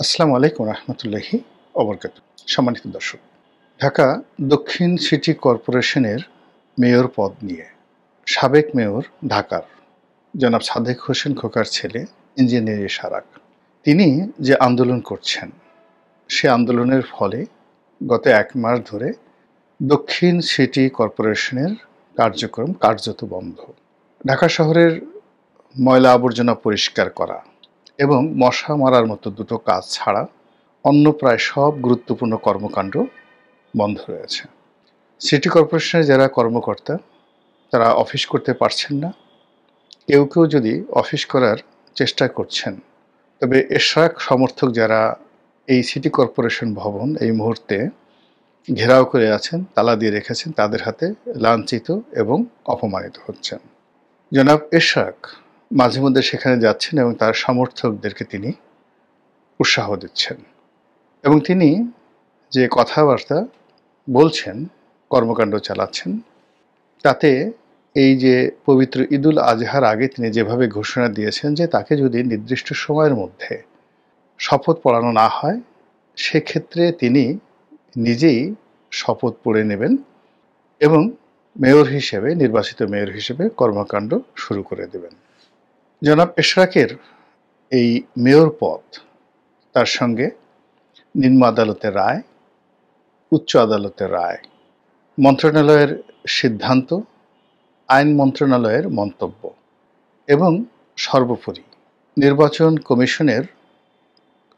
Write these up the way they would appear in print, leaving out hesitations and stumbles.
আসসালামু আলাইকুম রহমতুল্লাহি অবরকাত। সম্মানিত দর্শক, ঢাকা দক্ষিণ সিটি কর্পোরেশনের মেয়র পদ নিয়ে সাবেক মেয়র ঢাকার জনাব সাদেক হোসেন খোকার ছেলে ইঞ্জিনিয়ার ইশারাক তিনি যে আন্দোলন করছেন, সে আন্দোলনের ফলে গত ১ মাস ধরে দক্ষিণ সিটি কর্পোরেশনের কার্যক্রম কার্যত বন্ধ। ঢাকা শহরের ময়লা আবর্জনা পরিষ্কার করা এবং মশা মারার মতো দুটো কাজ ছাড়া অন্য প্রায় সব গুরুত্বপূর্ণ কর্মকাণ্ড বন্ধ রয়েছে। সিটি কর্পোরেশনের যারা কর্মকর্তা তারা অফিস করতে পারছেন না। কেউ কেউ যদি অফিস করার চেষ্টা করছেন, তবে এশরাক সমর্থক যারা এই সিটি কর্পোরেশন ভবন এই মুহূর্তে ঘেরাও করে আছেন, তালা দিয়ে রেখেছেন, তাদের হাতে লাঞ্ছিত এবং অপমানিত হচ্ছেন। জনাব এশরাক মাঝে মধ্যে সেখানে যাচ্ছেন এবং তার সমর্থকদেরকে তিনি উৎসাহ দিচ্ছেন এবং তিনি যে কথাবার্তা বলছেন, কর্মকাণ্ড চালাচ্ছেন, তাতে এই যে পবিত্র ঈদুল আজহার আগে তিনি যেভাবে ঘোষণা দিয়েছেন যে তাকে যদি নির্দিষ্ট সময়ের মধ্যে শপথ পড়ানো না হয়, সেক্ষেত্রে তিনি নিজেই শপথ পড়ে নেবেন এবং মেয়র হিসেবে, নির্বাচিত মেয়র হিসেবে কর্মকাণ্ড শুরু করে দেবেন। জনাব এশরাকের এই মেয়র পদ, তার সঙ্গে নিম্ন আদালতের রায়, উচ্চ আদালতের রায়, মন্ত্রণালয়ের সিদ্ধান্ত, আইন মন্ত্রণালয়ের মন্তব্য এবং সর্বোপরি নির্বাচন কমিশনের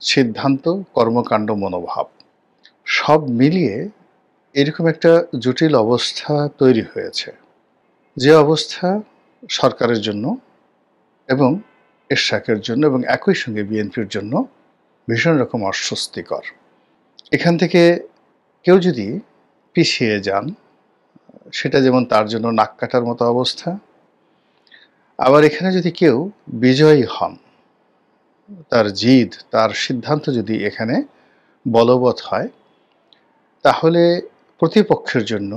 সিদ্ধান্ত, কর্মকাণ্ড, মনোভাব সব মিলিয়ে এরকম একটা জটিল অবস্থা তৈরি হয়েছে, যে অবস্থা সরকারের জন্য এবং এশরাকের জন্য এবং একই সঙ্গে বিএনপির জন্য ভীষণ রকম অস্বস্তিকর। এখান থেকে কেউ যদি পিছিয়ে যান, সেটা যেমন তার জন্য নাক কাটার মতো অবস্থা, আবার এখানে যদি কেউ বিজয়ী হন, তার জিদ, তার সিদ্ধান্ত যদি এখানে বলবৎ হয়, তাহলে প্রতিপক্ষের জন্য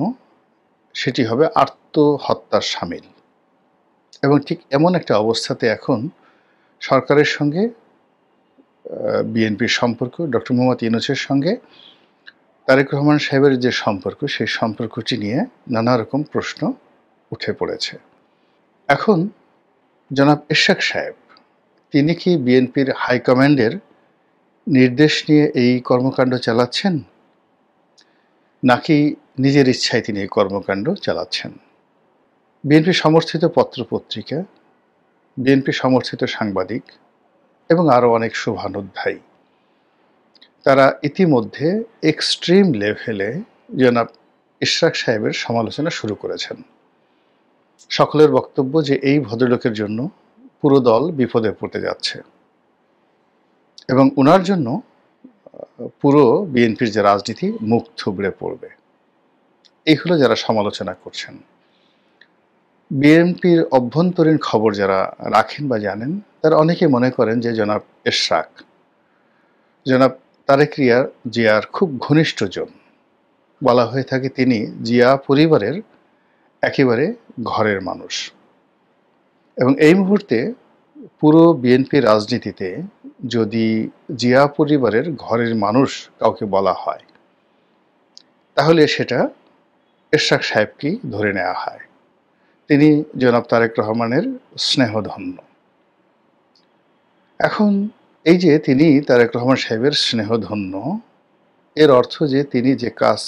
সেটি হবে আত্মহত্যার শামিল। এবং ঠিক এমন একটা অবস্থাতে এখন সরকারের সঙ্গে বিএনপির সম্পর্ক, ডক্টর মোহাম্মদ ইউনূসের সঙ্গে তারেক রহমান সাহেবের যে সম্পর্ক, সেই সম্পর্কটি নিয়ে নানা রকম প্রশ্ন উঠে পড়েছে। এখন জনাব এশরাক সাহেব, তিনি কি বিএনপির হাইকমান্ডের নির্দেশ নিয়ে এই কর্মকাণ্ড চালাচ্ছেন, নাকি নিজের ইচ্ছায় তিনি এই কর্মকাণ্ড চালাচ্ছেন? বিএনপি সমর্থিত পত্রপত্রিকা, বিএনপি সমর্থিত সাংবাদিক এবং আরও অনেক শুভানুধ্যায়ী, তারা ইতিমধ্যে এক্সট্রিম লেভেলে জনাব ইশরাক সাহেবের সমালোচনা শুরু করেছেন। সকলের বক্তব্য যে এই ভদ্রলোকের জন্য পুরো দল বিপদে পড়তে যাচ্ছে এবং ওনার জন্য পুরো বিএনপির যে রাজনীতি মুখ থুবড়ে পড়বে। এই হলো যারা সমালোচনা করছেন। বিএনপির অভ্যন্তরীণ খবর যারা রাখেন বা জানেন, তারা অনেকে মনে করেন যে জনাব এশরাক জনাব তারেক জিয়ার খুব ঘনিষ্ঠজন। বলা হয়ে থাকে তিনি জিয়া পরিবারের একেবারে ঘরের মানুষ এবং এই মুহূর্তে পুরো বিএনপি রাজনীতিতে যদি জিয়া পরিবারের ঘরের মানুষ কাউকে বলা হয়, তাহলে সেটা এশরাক সাহেবকেই ধরে নেওয়া হয়। তিনি জনাব তারেক রহমানের স্নেহধন্য। এখন এই যে তিনি তারেক রহমান সাহেবের স্নেহধন্য, এর অর্থ যে তিনি যে কাজ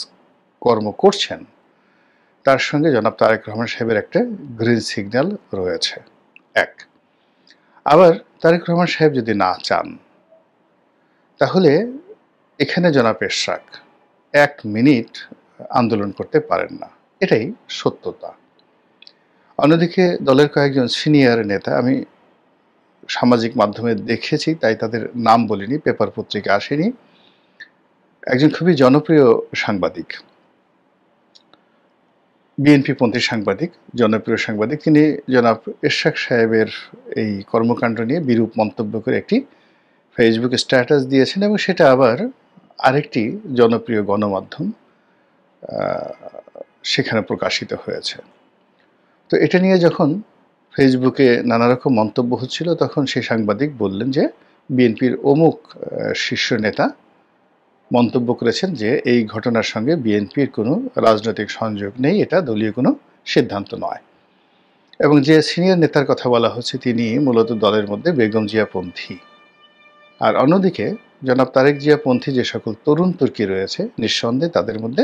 কর্ম করছেন তার সঙ্গে জনাব তারেক রহমান সাহেবের একটা গ্রিন সিগন্যাল রয়েছে। এক, আবার তারেক রহমান সাহেব যদি না চান, তাহলে এখানে জনাব এশরাক 1 মিনিট আন্দোলন করতে পারেন না, এটাই সত্যতা। অন্যদিকে দলের কয়েকজন সিনিয়র নেতা আমি সামাজিক মাধ্যমে দেখেছি, তাই তাদের নাম বলিনি, পেপার পত্রিকা আসেনি। একজন খুবই জনপ্রিয় সাংবাদিক, বিএনপিপন্থী সাংবাদিক, জনপ্রিয় সাংবাদিক, তিনি জনাব এশরাক সাহেবের এই কর্মকাণ্ড নিয়ে বিরূপ মন্তব্য করে একটি ফেসবুকে স্ট্যাটাস দিয়েছেন এবং সেটা আবার আরেকটি জনপ্রিয় গণমাধ্যম সেখানে প্রকাশিত হয়েছে। তো এটা নিয়ে যখন ফেসবুকে নানা রকম মন্তব্য হচ্ছিল, তখন সেই সাংবাদিক বললেন যে বিএনপির অমুক শীর্ষ নেতা মন্তব্য করেছেন যে এই ঘটনার সঙ্গে বিএনপির কোনো রাজনৈতিক সংযোগ নেই, এটা দলীয় কোনো সিদ্ধান্ত নয়। এবং যে সিনিয়র নেতার কথা বলা হচ্ছে তিনি মূলত দলের মধ্যে বেগম জিয়াপন্থী। আর অন্যদিকে জনাব তারেক জিয়াপন্থী যে সকল তরুণ তুর্কি রয়েছে নিঃসন্দেহে তাদের মধ্যে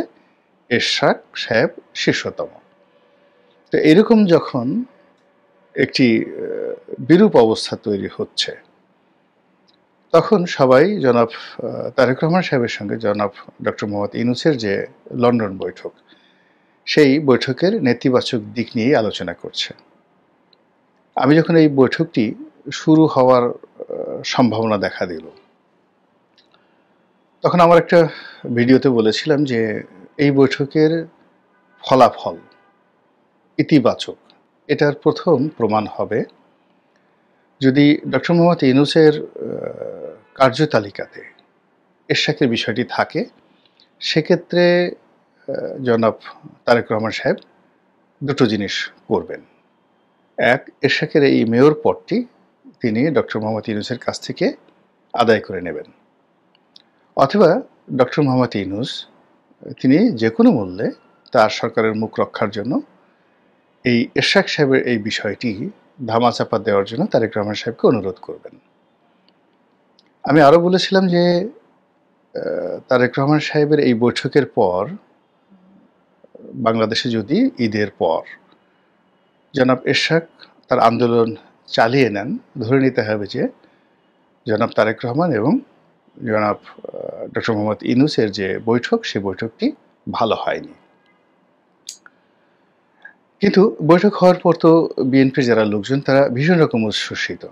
এরশাদ সাহেব শীর্ষতম। তো এরকম যখন একটি বিরূপ অবস্থা তৈরি হচ্ছে তখন সবাই জনাব তারেক রহমান সাহেবের সঙ্গে জনাব ডক্টর মোহাম্মদ ইউনূসের যে লন্ডন বৈঠক সেই বৈঠকের নেতিবাচক দিক নিয়ে আলোচনা করছে। আমি যখন এই বৈঠকটি শুরু হওয়ার সম্ভাবনা দেখা দিল তখন আমার একটা ভিডিওতে বলেছিলাম যে এই বৈঠকের ফলাফল ইতিবাচক, এটার প্রথম প্রমাণ হবে যদি ডক্টর মোহাম্মদ ইউনূসের কার্যতালিকাতে এরশাদের বিষয়টি থাকে। সেক্ষেত্রে জনাব তারেক রহমান সাহেব দুটো জিনিস করবেন। এক, এরশাদের এই মেয়র পদটি তিনি ডক্টর মোহাম্মদ ইউনূসের কাছ থেকে আদায় করে নেবেন, অথবা ডক্টর মোহাম্মদ ইউনূস তিনি যে কোনো মূল্যে তার সরকারের মুখ রক্ষার জন্য এই এরশাদ সাহেবের এই বিষয়টি ধামাচাপা দেওয়ার জন্য তারেক রহমান সাহেবকে অনুরোধ করবেন। আমি আরও বলেছিলাম যে তারেক রহমান সাহেবের এই বৈঠকের পর বাংলাদেশে যদি ঈদের পর জনাব এরশাদ তার আন্দোলন চালিয়ে নেন, ধরে নিতে হবে যে জনাব তারেক রহমান এবং জনাব ডক্টর মোহাম্মদ ইউনূসের যে বৈঠক সেই বৈঠকটি ভালো হয়নি। কিন্তু বৈঠক হওয়ার পর তো বিএনপির যারা লোকজন তারা ভীষণ রকম উচ্ছ্বসিত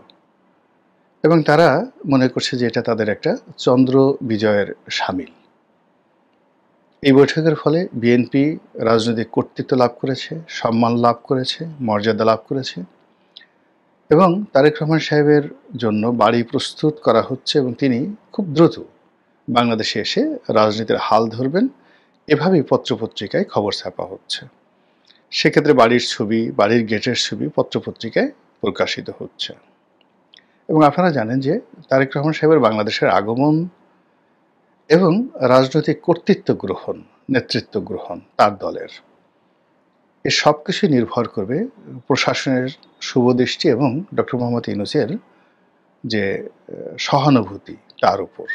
এবং তারা মনে করছে যে এটা তাদের একটা চন্দ্র বিজয়ের শামিল। এই বৈঠকের ফলে বিএনপি রাজনৈতিক কর্তৃত্ব লাভ করেছে, সম্মান লাভ করেছে, মর্যাদা লাভ করেছে এবং তারেক রহমান সাহেবের জন্য বাড়ি প্রস্তুত করা হচ্ছে এবং তিনি খুব দ্রুত বাংলাদেশে এসে রাজনীতির হাল ধরবেন, এভাবেই পত্রপত্রিকায় খবর ছাপা হচ্ছে। সেক্ষেত্রে বাড়ির ছবি, বাড়ির গেটের ছবি পত্রপত্রিকায় প্রকাশিত হচ্ছে। এবং আপনারা জানেন যে তারেক রহমান সাহেবের বাংলাদেশের আগমন এবং রাজনৈতিক কর্তৃত্ব গ্রহণ, নেতৃত্ব গ্রহণ তার দলের, এ সব কিছু নির্ভর করবে প্রশাসনের শুভদৃষ্টি এবং ডক্টর মোহাম্মদ ইউনূসের যে সহানুভূতি তার উপর।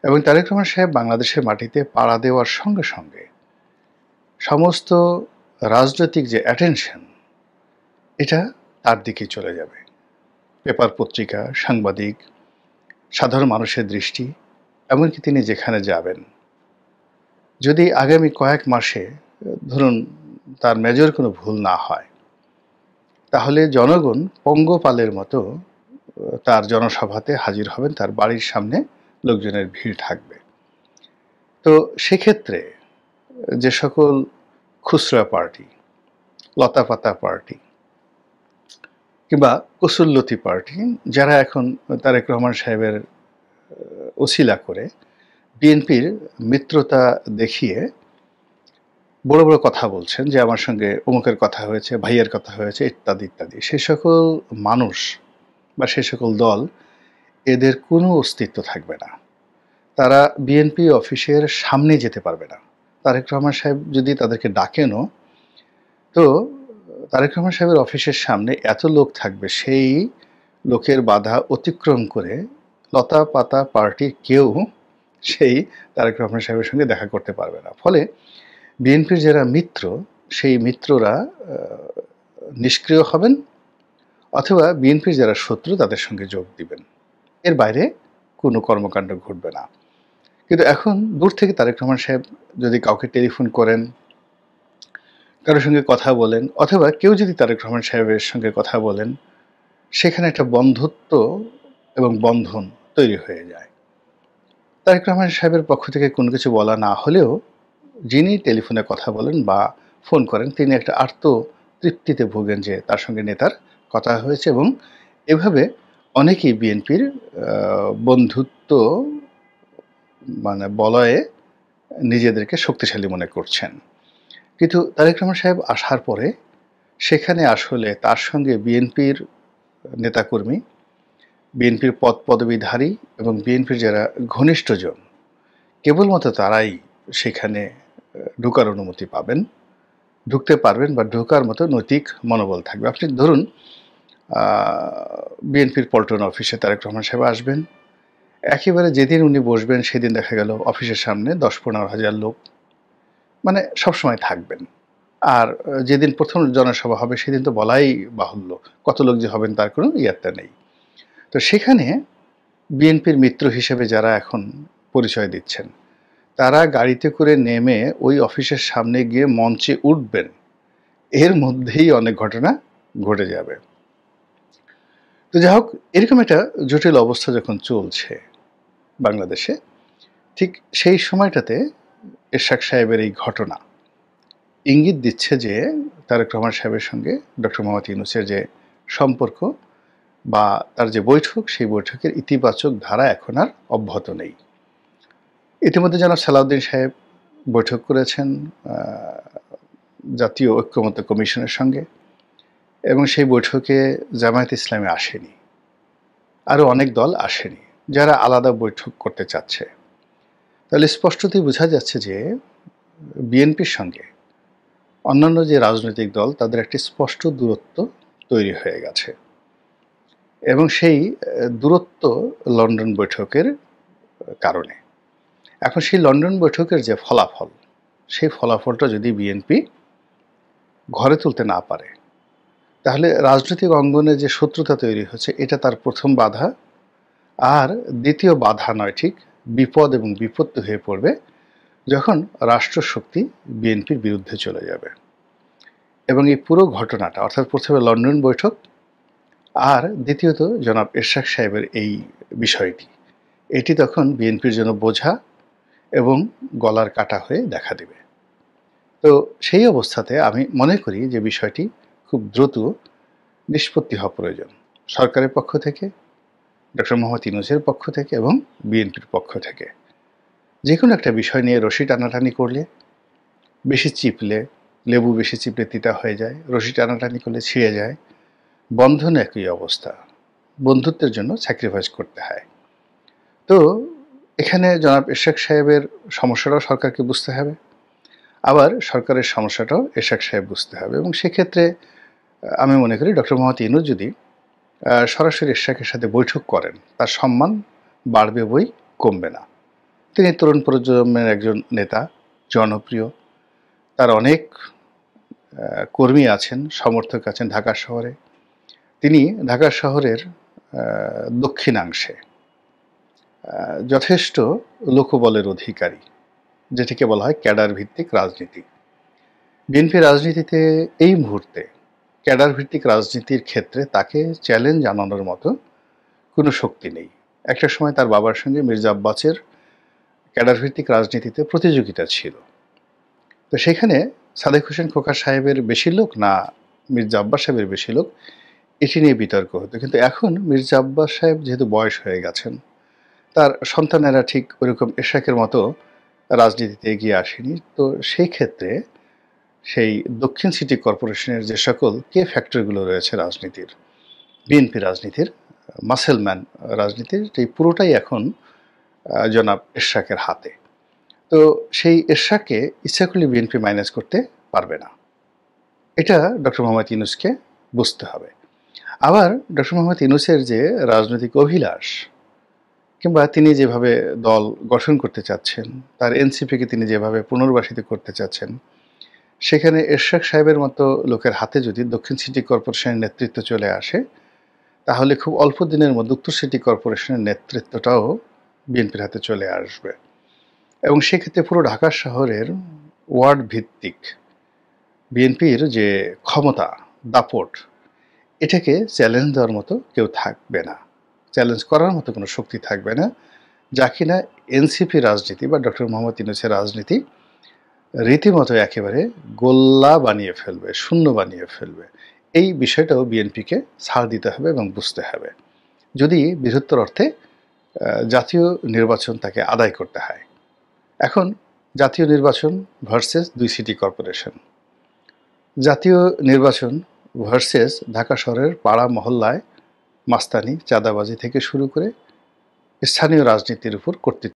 এবং তারেক রহমান সাহেব বাংলাদেশের মাটিতে পাড়া দেওয়ার সঙ্গে সঙ্গে সমস্ত রাজনৈতিক যে অ্যাটেনশন এটা তার দিকে চলে যাবে। পেপার পত্রিকা, সাংবাদিক, সাধারণ মানুষের দৃষ্টি, এমনকি তিনি যেখানে যাবেন, যদি আগামী কয়েক মাসে ধরুন তার মেজর কোনো ভুল না হয় তাহলে জনগণ পঙ্গপালের মতো তার জনসভাতে হাজির হবেন, তার বাড়ির সামনে লোকজনের ভিড় থাকবে। তো সেক্ষেত্রে যে সকল খুচরা পার্টি, লতাপাতা পার্টি কিংবা কসুল্লতি পার্টি যারা এখন তারেক রহমান সাহেবের ওসিলা করে বিএনপির মিত্রতা দেখিয়ে বড় বড় কথা বলছেন যে আমার সঙ্গে অমুকের কথা হয়েছে, ভাইয়ের কথা হয়েছে, ইত্যাদি ইত্যাদি, সে সকল মানুষ বা সে সকল দল এদের কোনো অস্তিত্ব থাকবে না। তারা বিএনপি অফিসের সামনে যেতে পারবে না। তারেক রহমান সাহেব যদি তাদেরকে ডাকেনও তো তারেক রহমান সাহেবের অফিসের সামনে এত লোক থাকবে, সেই লোকের বাধা অতিক্রম করে লতা পাতা পার্টির কেউ সেই তারেক রহমান সাহেবের সঙ্গে দেখা করতে পারবে না। ফলে বিএনপির যারা মিত্র সেই মিত্ররা নিষ্ক্রিয় হবেন অথবা বিএনপির যারা শত্রু তাদের সঙ্গে যোগ দিবেন, এর বাইরে কোনো কর্মকাণ্ড ঘটবে না। কিন্তু এখন দূর থেকে তারেক রহমান সাহেব যদি কাউকে টেলিফোন করেন, কারোর সঙ্গে কথা বলেন, অথবা কেউ যদি তারেক রহমান সাহেবের সঙ্গে কথা বলেন, সেখানে একটা বন্ধুত্ব এবং বন্ধন তৈরি হয়ে যায়। তারেক রহমান সাহেবের পক্ষ থেকে কোনো কিছু বলা না হলেও যিনি টেলিফোনে কথা বলেন বা ফোন করেন তিনি একটা আত্মতৃপ্তিতে ভোগেন যে তার সঙ্গে নেতার কথা হয়েছে এবং এভাবে অনেকেই বিএনপির বন্ধুত্ব বলয়ে নিজেদেরকে শক্তিশালী মনে করছেন। কিন্তু তারেক রহমান সাহেব আসার পরে সেখানে আসলে তার সঙ্গে বিএনপির নেতাকর্মী বিএনপির পদপদবীধারী এবং বিএনপির যারা ঘনিষ্ঠজন কেবলমাত্র তারাই সেখানে ঢোকার অনুমতি পাবেন, ঢুকতে পারবেন বা ঢোকার মতো নৈতিক মনোবল থাকবে। আপনি ধরুন বিএনপির পল্টন অফিসে তারেক রহমান সাহেব আসবেন, একেবারে যেদিন উনি বসবেন সেদিন দেখা গেল অফিসের সামনে ১০-১৫ হাজার লোক মানে সবসময় থাকবেন। আর যেদিন প্রথম জনসভা হবে সেদিন তো বলাই বাহুল্য, কত লোক যে হবেন তার কোনো ইয়াত্তা নেই। তো সেখানে বিএনপির মিত্র হিসেবে যারা এখন পরিচয় দিচ্ছেন, তারা গাড়িতে করে নেমে ওই অফিসের সামনে গিয়ে মঞ্চে উঠবেন, এর মধ্যেই অনেক ঘটনা ঘটে যাবে। তো যাই হোক, এরকম একটা জটিল অবস্থা যখন চলছে বাংলাদেশে, ঠিক সেই সময়টাতে এরশাদ সাহেবের এই ঘটনা ইঙ্গিত দিচ্ছে যে তারেক রহমান সাহেবের সঙ্গে ডক্টর মোহাম্মদ ইউনূসের যে সম্পর্ক বা তার যে বৈঠক, সেই বৈঠকের ইতিবাচক ধারা এখন আর অব্যাহত নেই। ইতিমধ্যে জনাব সালাউদ্দিন সাহেব বৈঠক করেছেন জাতীয় ঐক্যমত্য কমিশনের সঙ্গে, এবং সেই বৈঠকে জামায়াত ইসলামী আসেনি, আরও অনেক দল আসেনি যারা আলাদা বৈঠক করতে চাচ্ছে। তাহলে স্পষ্টতই বোঝা যাচ্ছে যে বিএনপির সঙ্গে অন্যান্য যে রাজনৈতিক দল তাদের একটি স্পষ্ট দূরত্ব তৈরি হয়ে গেছে, এবং সেই দূরত্ব লন্ডন বৈঠকের কারণে। এখন সেই লন্ডন বৈঠকের যে ফলাফল, সেই ফলাফলটা যদি বিএনপি ঘরে তুলতে না পারে, তাহলে রাজনৈতিক অঙ্গনে যে শত্রুতা তৈরি হচ্ছে এটা তার প্রথম বাধা। আর দ্বিতীয় বাধা নয়, ঠিক বিপদ এবং বিপত্তি হয়ে পড়বে যখন রাষ্ট্রশক্তি বিএনপির বিরুদ্ধে চলে যাবে। এবং এই পুরো ঘটনাটা, অর্থাৎ প্রথমে লন্ডন বৈঠক আর দ্বিতীয়ত জনাব এরশাদ সাহেবের এই বিষয়টি, এটি তখন বিএনপির জন্য বোঝা এবং গলার কাটা হয়ে দেখা দেবে। তো সেই অবস্থাতে আমি মনে করি যে বিষয়টি খুব দ্রুত নিষ্পত্তি হওয়া প্রয়োজন, সরকারের পক্ষ থেকে, ডক্টর মোহাম্মদ ইউনূসের পক্ষ থেকে এবং বিএনপির পক্ষ থেকে। যে কোনো একটা বিষয় নিয়ে রশি টানাটানি করলে, বেশি চিপলে, লেবু বেশি চিপলে তিতা হয়ে যায়, রশি টানাটানি করলে ছিঁড়ে যায়। বন্ধন একই অবস্থা, বন্ধুত্বের জন্য স্যাক্রিফাইস করতে হয়। তো এখানে জনাব এরশাদ সাহেবের সমস্যাটাও সরকারকে বুঝতে হবে, আবার সরকারের সমস্যাটাও এরশাদ সাহেব বুঝতে হবে। এবং সেক্ষেত্রে আমি মনে করি ডক্টর মোহাম্মদ ইউনূস যদি সরাসরি এরশাদের সাথে বৈঠক করেন, তার সম্মান বাড়বে বই কমবে না। তিনি তরুণ প্রজন্মের একজন নেতা, জনপ্রিয়, তার অনেক কর্মী আছেন, সমর্থক আছেন ঢাকা শহরে। তিনি ঢাকা শহরের দক্ষিণাংশে যথেষ্ট লোকবলের অধিকারী, যেটিকে বলা হয় ক্যাডার ভিত্তিক রাজনীতি। বিএনপি রাজনীতিতে এই মুহূর্তে ক্যাডার ভিত্তিক রাজনীতির ক্ষেত্রে তাকে চ্যালেঞ্জ জানানোর মতো কোনো শক্তি নেই। একটা সময় তার বাবার সঙ্গে মির্জা আব্বাসের ক্যাডার ভিত্তিক রাজনীতিতে প্রতিযোগিতা ছিল। তো সেখানে সাদেক হোসেন খোকা সাহেবের বেশি লোক না মির্জা আব্বাস সাহেবের বেশি লোক, এটি নিয়ে বিতর্ক হতো। কিন্তু এখন মির্জা আব্বাস সাহেব যেহেতু বয়স হয়ে গেছেন, তার সন্তানেরা ঠিক ওরকম এরশাদের মতো রাজনীতিতে এগিয়ে আসেনি। তো সেই ক্ষেত্রে সেই দক্ষিণ সিটি কর্পোরেশনের যে সকল ফ্যাক্টরগুলো রয়েছে রাজনীতির, বিএনপি রাজনীতির, মাসেলম্যান রাজনীতির, এই পুরোটাই এখন জনাব এরশাদের হাতে। তো সেই এরশাদকে ইচ্ছা করলে বিএনপি মাইনাস করতে পারবে না, এটা ডক্টর মোহাম্মদ ইউনূসকে বুঝতে হবে। আবার ডক্টর মোহাম্মদ ইউনূসের যে রাজনৈতিক অভিলাষ, কিংবা তিনি যেভাবে দল গঠন করতে চাচ্ছেন, তার এনসিপিকে তিনি যেভাবে পুনর্বাসিত করতে চাচ্ছেন, সেখানে এরশাদ সাহেবের মতো লোকের হাতে যদি দক্ষিণ সিটি কর্পোরেশনের নেতৃত্ব চলে আসে, তাহলে খুব অল্প দিনের মধ্যে উত্তর সিটি কর্পোরেশনের নেতৃত্বটাও বিএনপির হাতে চলে আসবে। এবং সেক্ষেত্রে পুরো ঢাকা শহরের ওয়ার্ড ভিত্তিক বিএনপির যে ক্ষমতা, দাপট, এটাকে চ্যালেঞ্জ দেওয়ার মতো কেউ থাকবে না, চ্যালেঞ্জ করার মতো কোনো শক্তি থাকবে না, যা কিনা এনসিপি রাজনীতি বা ডক্টর মোহাম্মদ ইউনূসের রাজনীতি রীতিমতো একেবারে গোল্লা বানিয়ে ফেলবে, শূন্য বানিয়ে ফেলবে। এই বিষয়টাও বিএনপিকে ছাড় দিতে হবে এবং বুঝতে হবে, যদি বৃহত্তর অর্থে জাতীয় নির্বাচন তাকে আদায় করতে হয়। এখন জাতীয় নির্বাচন ভার্সেস 2 সিটি কর্পোরেশন, জাতীয় নির্বাচন ভার্সেস ঢাকা শহরের পাড়া মহল্লায় মাস্তানি, চাঁদাবাজি থেকে শুরু করে স্থানীয় রাজনীতির উপর কর্তৃত্ব